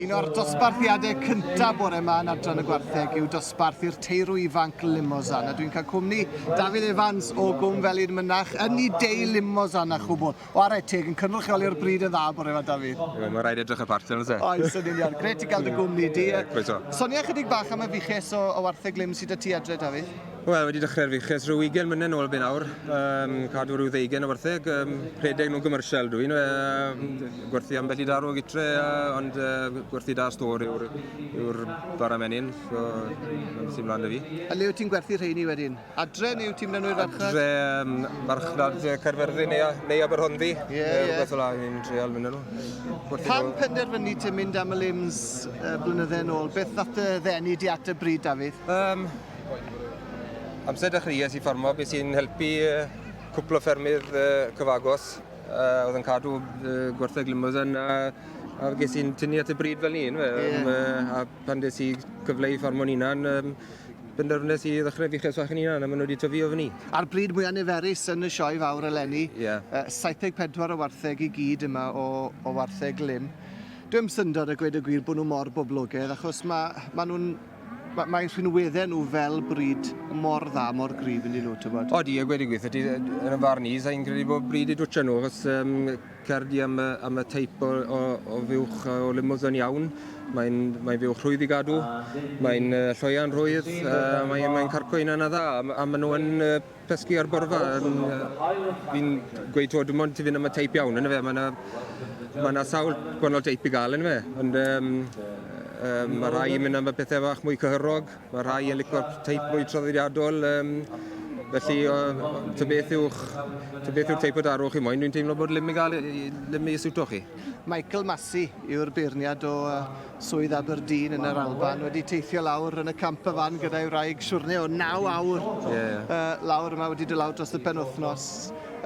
Un o'r dosbarthiadau cyntaf bore yma yn adran y gwartheg yw dosbarth i'r Teirw Hŷn Limousin. A dwi'n cael cwmni David Evans o Gwm Felin Mynach yn ei Teirw Limousin a chwbl. O ar teg yn cynrychioli'r bryd yn dda bore yma, David. Mae'n rhaid edrych y partel, yna se? Oes, yn union. Gret i gael dy gwmni di. Croeso. Sonia chydig bach am y fiches o wartheg lim sydd â ti adre, David? Wel, wedi dechrau'r fiches rhyw 20 mlynedd nôl ben awr. Cadw rhyw 20 o wartheg. Rhedeg nhw'n gymrsial dwi'n. Gwerthu ambell i darw gytre, ond gwerthu da stor yw'r bara menyn. So, sy'n mlaen dy fi. A le wyt ti'n gwerthu rheini wedyn? Adre neu wyt ti'n mynd nhw'r farchnad? Adre, marchnad Caerfyrddin neu Aberhonddu. Rhywbeth o la, ni'n treol mynd nhw. Pan penderfynu ti'n mynd am y lims blynydde nôl? Beth ddath y ddenu di at y bryd, David? Amser dechreuais i ffarmo, beth sy'n helpu cwpl o ffermydd cyfagos. Oedd yn cadw gwartheg Limousin a ges i'n tynnu at y bryd fel ni'n. A pan des i cyfle i ffarmo'n unan, benderfynes i ddechrau fiches fach yn unan a maen nhw wedi tyfu o fyny. A'r bryd mwyaf niferus yn y sioe fawr eleni, 74 o wartheg i gyd yma o wartheg lim. Dwi'n syndod a gweud y gwir bod nhw mor boblogaidd, achos Mae'n rhinweddau nhw fel bryd mor dda, mor gryf yn ei nhw, ti'n bod? O, di, a gweud y gwyth, yn y farn i, sa'n credu bod bryd i dwtio nhw, achos cerdi am y teip o fiwch o Limousin iawn. Mae'n fiwch rhwydd i gadw, mae'n lloian rhwydd, mae'n carco un yna dda, a maen nhw yn pesgu ar borfa. Fi'n gweud to, dim ond ti fynd am y teip iawn, yna fe, mae yna sawl gwahanol teip i gael, yna fe, ond mae rhai yn mynd am y pethau bach mwy cyhyrog, mae rhai yn licor teip mwy traddodiadol, felly tybeth yw'r teip o darw chi moyn, dwi'n teimlo bod lim i siwto chi. Michael Massey yw'r beirniad o swydd Aberdeen yn yr Alban, wedi teithio lawr yn y camp y fan gyda'i wraig siwrne o 9 awr lawr yma wedi dod lawr dros y penwythnos.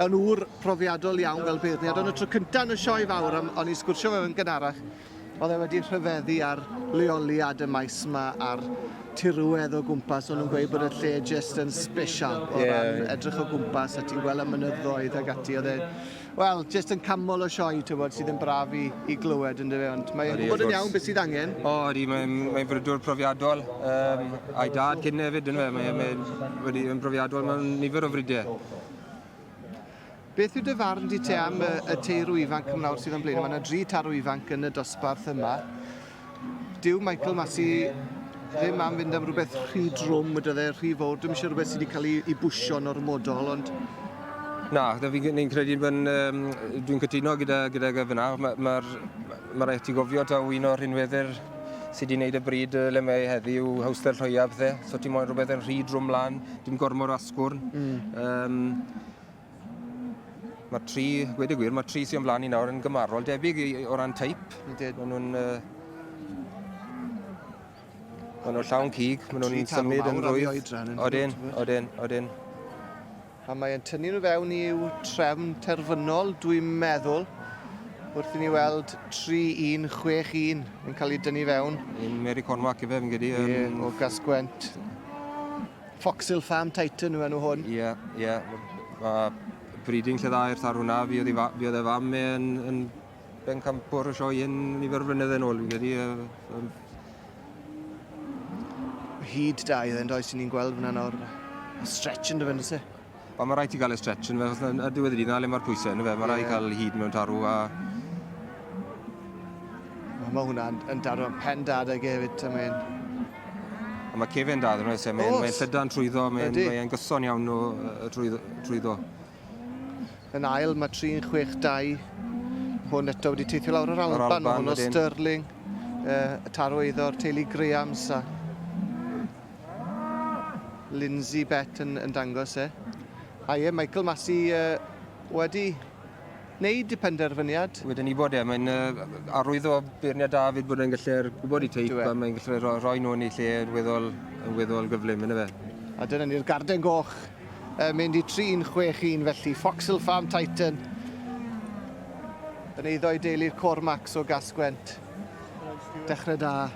Yn ŵr profiadol iawn fel beirniad, ond y tro cyntaf yn y sioe fawr, ond i sgwrsio fe yn gynharach, oedd e wedi rhyfeddu ar leoliad y maes yma a'r tirwedd o gwmpas, ond nhw'n gweud bod y lle jyst yn special o ran edrych o gwmpas a ti'n gweld y mynyddoedd ag ati. Oedd e, wel, jyst yn camol o sioe sydd yn braf i glywed yn dyfe, ond mae'n gwybod yn iawn beth sydd angen. O, mae'n frydwr profiadol. A'i dad cyn hefyd, mae'n profiadol mewn nifer o frydau. Beth yw dy farn di te am y Teirw ifanc ymlawr sydd yn blaen? Mae yna 3 tarw ifanc yn y dosbarth yma. Dyw Michael Massey ddim am fynd am rhywbeth rhy drwm, wedi rhy fawr. Dwi'n eisiau rhywbeth sydd wedi cael ei bwsio normodol, ond... Na, ni'n credu dwi'n cytuno gyda fyna. Mae rhaid ti gofio ta un o'r rhinweddau sydd wedi gwneud y bryd le mae heddi yw hawster lloiaf pethau. So ti'n moyn rhywbeth yn rhy drwm lan, dim gormod o asgwrn. Mae 3, gweud y gwir, mae 3 sy'n ymlaen i nawr yn gymarol, debyg o ran teip. Maen nhw'n llawn cig, maen nhw'n symud yn rwydd. Odyn. A mae'n tynnu nhw fewn i'w trefn terfynol, dwi'n meddwl, wrth i ni weld 3-1-6-1 yn cael ei dynnu fewn. Un Mary Cormac i fe, fi'n gyda. O Gasgwent. Foxhill Farm Titan yw enw hwn. Ie. Breeding lle dda i'r tarw hwnna, fi oedd e fam yn ben campwr o sioe yn nifer o flynyddoedd yn ôl, fi'n credu. Hyd da i ddyn, does ni'n gweld fyna nawr. Stretch yn dyfyn, ysy? Mae rhaid i gael y stretch yn fe, achos ar diwedd y dydd, na le mae'r pwysau yn fe, mae rhaid i gael hyd mewn tarw a... Mae hwnna'n darw pen dad ag hefyd, Mae cefen dad yn oes, mae'n llydan trwyddo, mae'n gyson iawn o trwyddo. Yn ail, mae 3-6-2. Hwn eto wedi teithio lawr yr Alban, hwn o Stirling. Y tarw eiddo'r teulu Grahams a Lindsay Bet yn dangos e. A Michael Massey wedi wneud y penderfyniad. Wedyn ni bod mae'n arwydd o beirniad David bod e'n gallu gwybod i teip a mae'n gallu rhoi nhw yn ei lle yn weddol gyflym yn y fe. A dyna ni'r garden goch. Mynd i 3-6-1 felly, Foxhill Farm Titan. Yn eiddo i deulu'r Cormacs o Gasgwent. Dechrau da.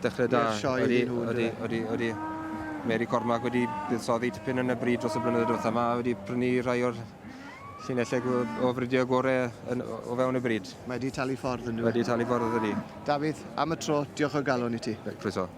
Odi. Mary Cormac wedi buddsoddi tipyn yn y bryd dros y blynyddoedd diwethaf yma, wedi prynu rhai o'r llinellau o fridio gorau o fewn y bryd. Mae wedi talu ffordd yn dweud. Wedi talu ffordd ydi. Dafydd, am y tro, diolch o galon i ti. Croeso.